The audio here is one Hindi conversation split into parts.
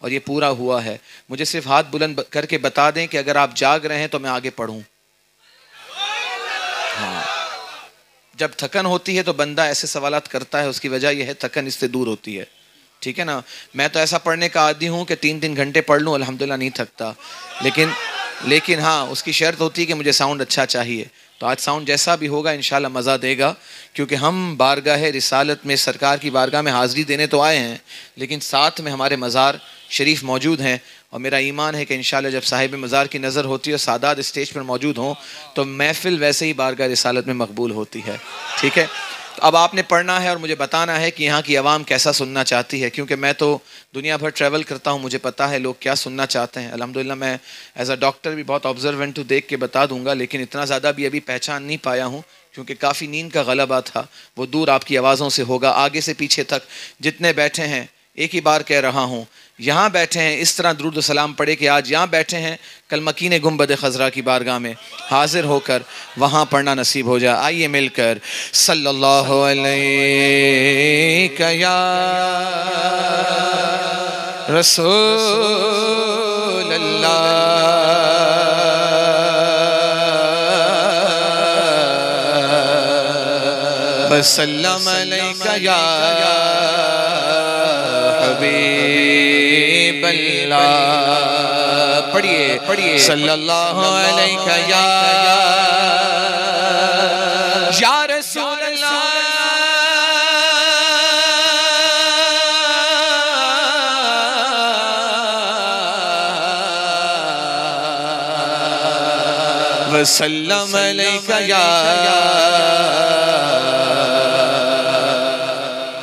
और ये पूरा हुआ है। मुझे सिर्फ हाथ बुलंद करके बता दें कि अगर आप जाग रहे हैं तो मैं आगे पढ़ूं। हाँ, जब थकन होती है तो बंदा ऐसे सवालात करता है, उसकी वजह यह है थकन इससे दूर होती है। ठीक है ना। मैं तो ऐसा पढ़ने का आदी हूँ कि 3-3 घंटे पढ़ लूँ, अल्हम्दुलिल्लाह नहीं थकता। लेकिन हाँ, उसकी शर्त होती है कि मुझे साउंड अच्छा चाहिए। तो आज साउंड जैसा भी होगा इंशाल्लाह मज़ा देगा, क्योंकि हम बारगाह रिसालत में, सरकार की बारगाह में हाज़िरी देने तो आए हैं, लेकिन साथ में हमारे मज़ार शरीफ मौजूद हैं। और मेरा ईमान है कि इंशाल्लाह जब साहिब मज़ार की नज़र होती है और सादात स्टेज पर मौजूद हों तो महफ़िल वैसे ही बारगाह रिसालत में मकबूल होती है। ठीक है। तो अब आपने पढ़ना है और मुझे बताना है कि यहाँ की आवाम कैसा सुनना चाहती है, क्योंकि मैं तो दुनिया भर ट्रैवल करता हूँ, मुझे पता है लोग क्या सुनना चाहते हैं। अल्हम्दुलिल्लाह मैं एज अ डॉक्टर भी बहुत ऑब्जर्वेंट हूँ, देख के बता दूंगा, लेकिन इतना ज़्यादा भी अभी पहचान नहीं पाया हूँ, क्योंकि काफ़ी नींद का गलबा था। वो दूर आपकी आवाज़ों से होगा, आगे से पीछे तक जितने बैठे हैं। एक ही बार कह रहा हूँ, यहाँ बैठे हैं इस तरह दुरूद व सलाम पढ़े कि आज यहाँ बैठे हैं, कल मकीन गुंबद खज़रा की बारगाह में हाजिर होकर वहाँ पढ़ना नसीब हो जाए। आइए मिलकर सल्लल्लाहु अलैहि या रसूल अल्लाह वसल्लम अलैका या हबीब अल्लाह। पढ़िए सल्लल्लाहु अलैका या रसूल अल्लाह वसल्लम अलैका या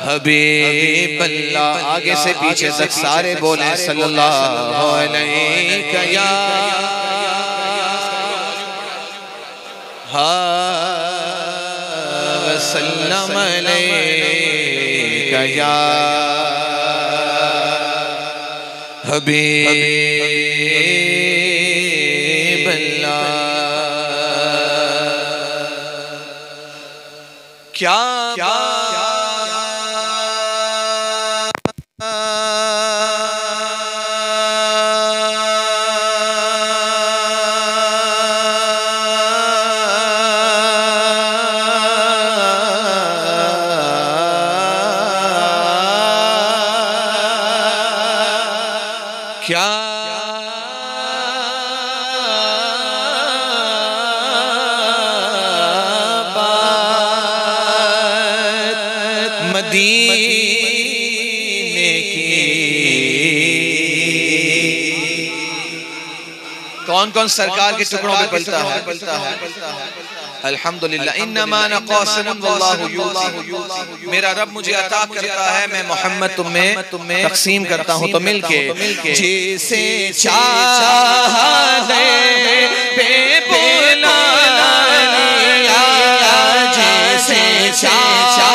हबीब अल्लाह। आगे से पीछे तक सारे बोले सल्लल्लाहु अलैहि या वसल्लम अलैहि या हबीब अल्लाह। क्या कौन कौन सरकार के टुकड़ों में पलता है? अल्हम्दुलिल्लाह। इन्नमा अना क़ासिमुन वल्लाहु यूती। मेरा रब मुझे अता करता है, मैं मोहम्मद तुम्हें तक़सीम करता हूँ। तो मिलके जिसे चाहे बेबुला लिया, जिसे चाहे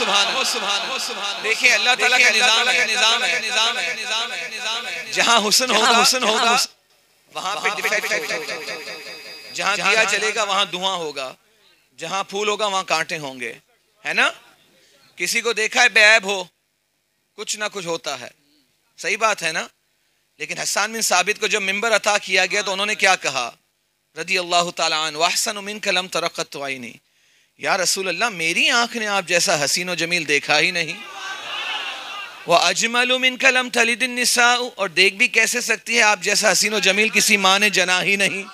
सुभान। देखिए अल्लाह ताला का निज़ाम है। जहां हुस्न होगा वहां पे डिफेक्ट होगा, जहां दिया जलेगा वहां धुआं होगा, जहां फूल होगा वहां कांटे होंगे, है ना। किसी को देखा है बेऐब हो, कुछ ना कुछ होता है, सही बात है ना। लेकिन हसन बिन साबित को जब मिंबर अता किया गया तो उन्होंने क्या कहा, रदी अल्लाह तआला अन्हु, वहसन मिनका लम तरक़त ऐनी, या रसूल अल्लाह मेरी आंख ने आप जैसा हसीन और जमील देखा ही नहीं। व अजमलु मिनका लम तलिदिन निसा, और देख भी कैसे सकती है आप जैसा हसीन और जमील किसी माँ ने जना ही नहीं।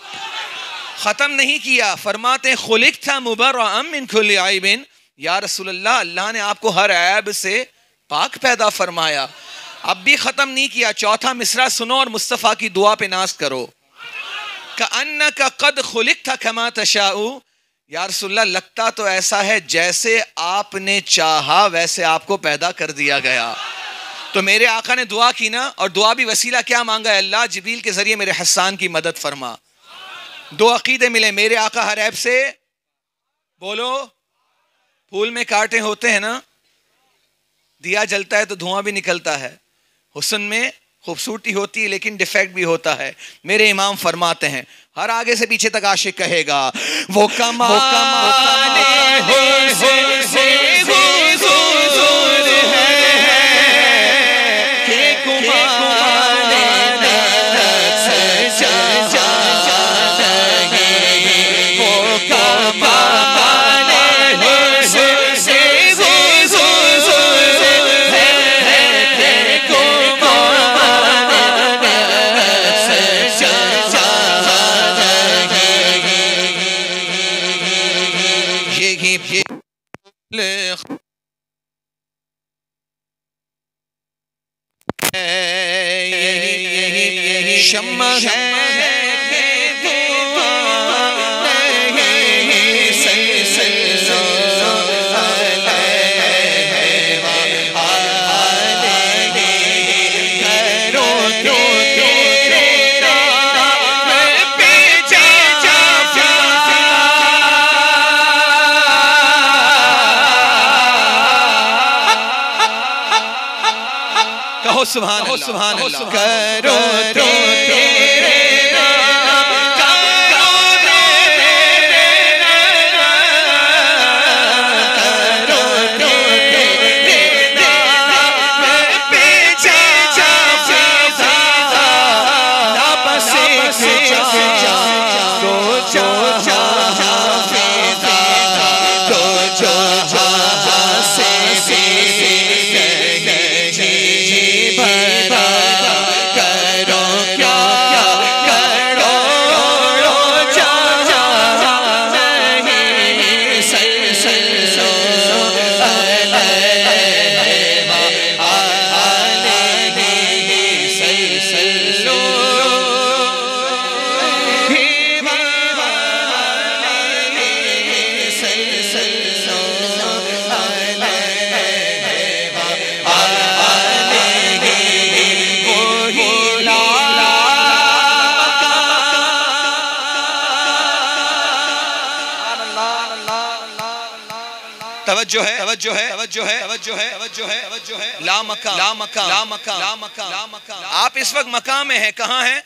खत्म नहीं किया, फरमाते खुलिक़्ता मुबर्रअम मिन कुल्लि ऐबिन, या रसूल अल्लाह अल्लाह ने आपको हर ऐब से पाक पैदा फरमाया। अब भी खत्म नहीं किया, चौथा मिसरा सुनो और मुस्तफ़ा की दुआ पे नाज करो। कअन्नका क़द खुलिक़्ता कमा तशाउ, या रसूलल्लाह लगता तो ऐसा है जैसे आपने चाहा वैसे आपको पैदा कर दिया गया। तो मेरे आका ने दुआ की ना, और दुआ भी वसीला क्या मांगा है, अल्लाह जिब्रील के जरिए मेरे हस्सान की मदद फरमा। दो अकीदे मिले, मेरे आका हर ऐब से, बोलो, फूल में कांटे होते हैं ना, दिया जलता है तो धुआं भी निकलता है, हुस्न में खूबसूरती होती है लेकिन डिफेक्ट भी होता है। मेरे इमाम फरमाते हैं, हर आगे से पीछे तक आशिक कहेगा, वो कमाने से हुजूर है कि कुमाने सजा नहीं, वो कमाने से हुजूर है कि कुमाने सजा यही शम्मा है सुभान अल्लाह, करो तेरे तवज्जो है ला मकाम। आप इस वक्त मकाम में है, कहाँ है,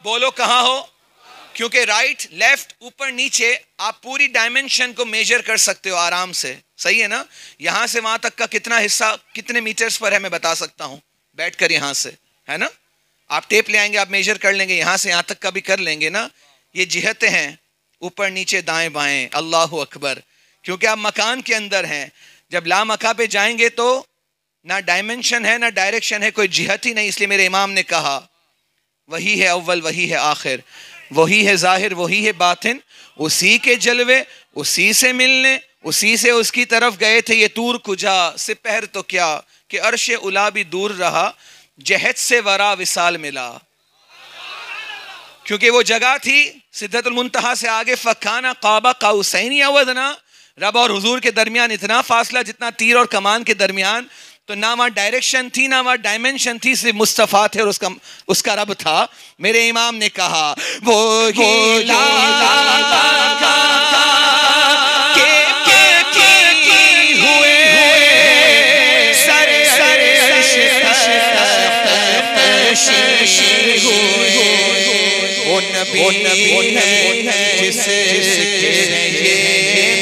बोलो कहाँ हो। क्योंकि राइट लेफ्ट ऊपर नीचे आप पूरी डायमेंशन को मेजर कर सकते हो आराम से, सही है ना। यहां से वहां तक का कितना हिस्सा कितने मीटर्स पर है मैं बता सकता हूं बैठकर, यहां से, है ना। आप टेप ले आएंगे, आप मेजर कर लेंगे, यहां से यहां तक का भी कर लेंगे ना। ये जिहतें हैं, ऊपर नीचे दाएं बाएं, अल्लाह अकबर। क्योंकि आप मकान के अंदर हैं। जब ला मका पे जाएंगे तो ना डायमेंशन है ना डायरेक्शन है, कोई जिहत ही नहीं। इसलिए मेरे इमाम ने कहा वही है अव्वल वही है आखिर, वही है जाहिर वही है बातिन, उसी के जलवे उसी से मिलने उसी से उसकी तरफ गए थे ये तूर कुजा सिपहर तो क्या कि अर्शे उला भी दूर रहा, जहद से वरा विसाल मिला। क्योंकि वो जगह थी सिद्दतुल मुंतहा से आगे, फकाना काबा काउसैनी अवदना, रब और हुजूर के दरमियान इतना फासला जितना तीर और कमान के दरमियान। तो ना वहाँ डायरेक्शन थी ना वहाँ डायमेंशन थी, सिर्फ मुस्तफ़ा थे और उसका रब था। मेरे इमाम ने कहा वो हुए वो नबी है जिसे ये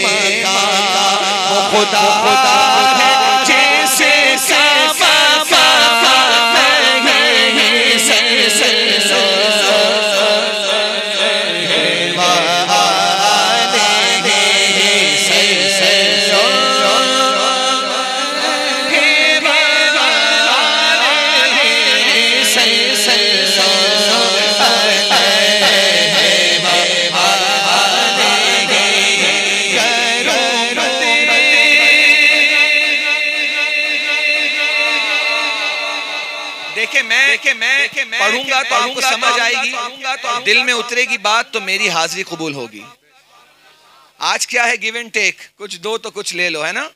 मकाम वो खुदा है जैसे मैं पढ़ूंगा तो आपको समझ आएगी, तो दिल में उतरेगी बात, तो मेरी हाजिरी कबूल होगी। आज क्या है, गिव एंड टेक, कुछ दो तो कुछ ले लो, है ना।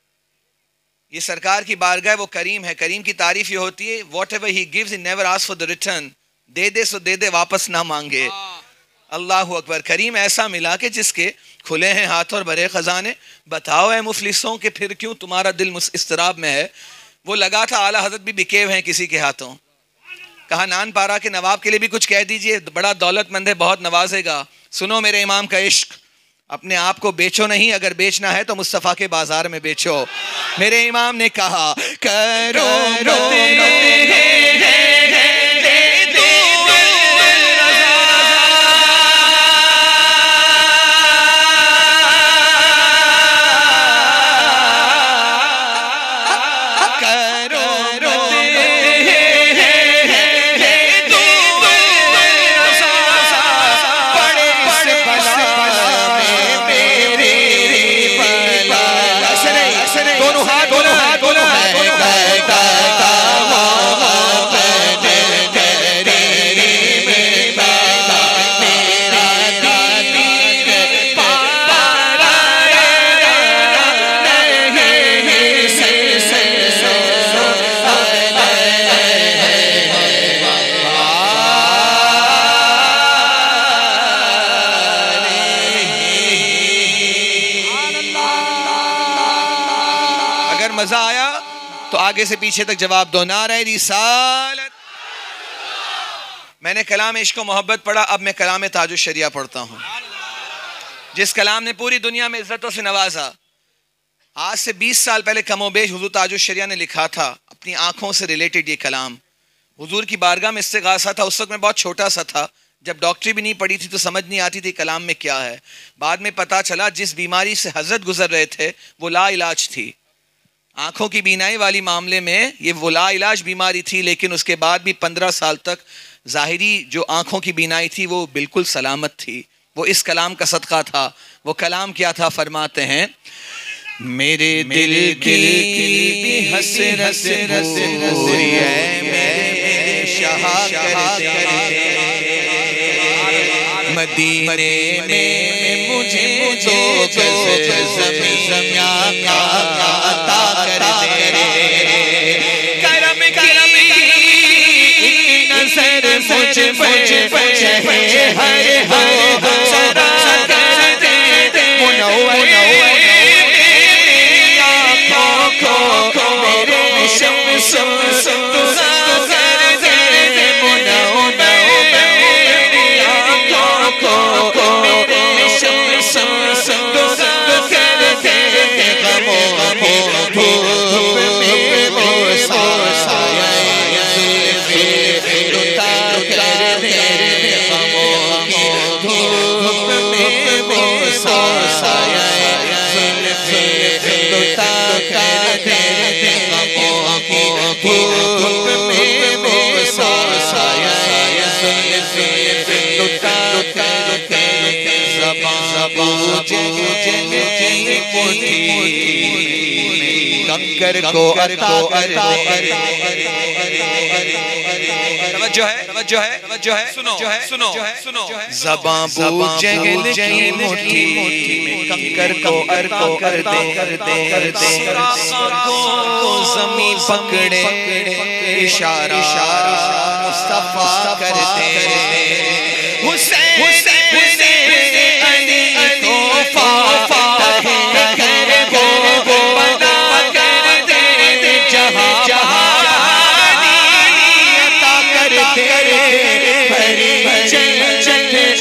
ये सरकार की बारगाह, वो करीम है। करीम की तारीफ ये होती है, whatever he gives he never ask for the return. दे दे सो दे दे, वापस ना मांगे। अल्लाह अकबर। करीम ऐसा मिला कि जिसके खुले हैं हाथ और भरे खजाने। बताओ है मुफलिसों के फिर क्यों तुम्हारा दिल इस्तराब में है। वो लगा था आला हजरत भी बिके हुए हैं किसी के हाथों। कहा नान पारा के नवाब के लिए भी कुछ कह दीजिए, बड़ा दौलतमंद है, बहुत नवाजेगा। सुनो मेरे इमाम का इश्क, अपने आप को बेचो नहीं, अगर बेचना है तो मुस्तफ़ा के बाजार में बेचो। मेरे इमाम ने कहा करो मजा आया तो आगे से पीछे तक जवाब दो। नारे रिसालत। मैंने कलाम इश्क और मोहब्बत पढ़ा, अब मैं कलाम ताजुश शरिया पढ़ता हूं, जिस कलाम ने पूरी दुनिया में इज्जतों से नवाजा। आज से 20 साल पहले कमोबेश हुजूर ताजुश शरिया ने लिखा था, अपनी आंखों से रिलेटेड ये कलाम। हुजूर की बारगाह में इस्तिगासा था। उस वक्त मैं बहुत छोटा सा था, जब डॉक्टरी भी नहीं पढ़ी थी तो समझ नहीं आती थी कलाम में क्या है। बाद में पता चला जिस बीमारी से हजरत गुजर रहे थे वो ला इलाज थी। आंखों की बीनाई वाली मामले में ये वो ला इलाज बीमारी थी, लेकिन उसके बाद भी 15 साल तक जाहिरी जो आंखों की बीनाई थी वो बिल्कुल सलामत थी। वो इस कलाम का सदका था। वो कलाम क्या था, फरमाते हैं मेरे दिल की भी हसरत पूरी है, मेरे शाह मदीने में मुझे अता कर दे। करम की नजर मुझे हर हो सदा कर दे। मुनव्वर आँखों को मेरे शम्स कर दे। मुनव्वर आँखों को मेरे शम्स कर दे। गमों धूप में वो साया लुटा कर दे। गमों धूप में वो साया लुटा कर दे। गमों धूप में वो साया लुटा कर दे। कंकर को तवज्जो है सुनो ज़बां बूझे मुट्ठी कंकर को कर दे। ज़मीन पकड़े इशारा मुस्तफ़ा कर दे। हुसैन अली को फाफा कर वो बना कर दे। जहानी अता कर दे। भरी चल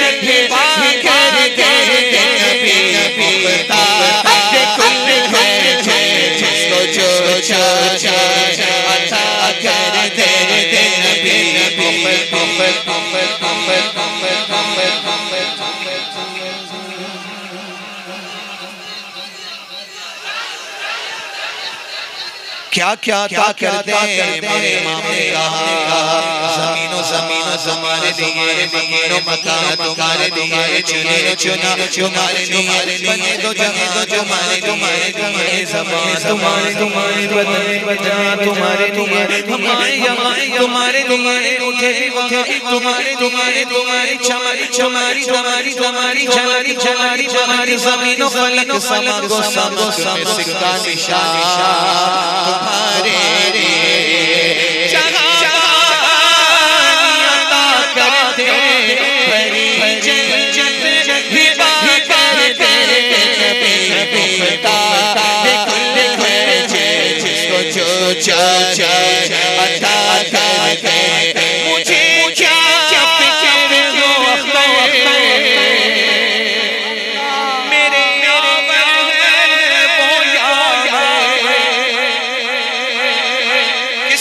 क्या क्या अता कर दे। मेरे इमाम ने कहा ज़मीनो ज़मीनो तुम्हारे लिए, मकीनो मकान तुम्हारे लिए, चुने चुना तुम्हारे लिए, बने दो जहां तुम्हारे तुम्हारे तुम्हारे ज़बान तुम्हारे तुम्हारे बदन बदन तुम्हारे लिए, हमारे हमारे तुम्हारे तुम्हारे उठे उठे तुम्हारे तुम्हारे तुम्हारी चमारी चमारी तुम्हारी तुम्हारी चमारी चमारी चमारी ज़मीनो फलक समा को समो में सिक्का निशान तुम्हारे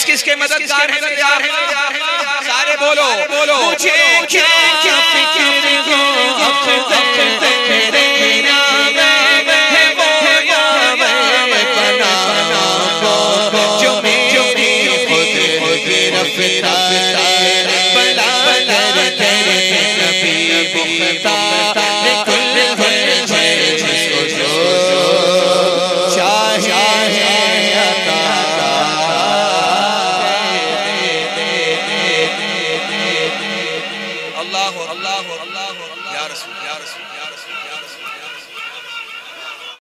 किसके मददगार हैं सारे बोलो बोलो। मुझे क्या क्या फिक्र हो जो मेरी खुद खुद रफ़्ता बला तेरे नबी बुख्ता कुल है जिसको जो चाहे अल्लाह अल्लाह अल्लाह या रसूल या रसूल।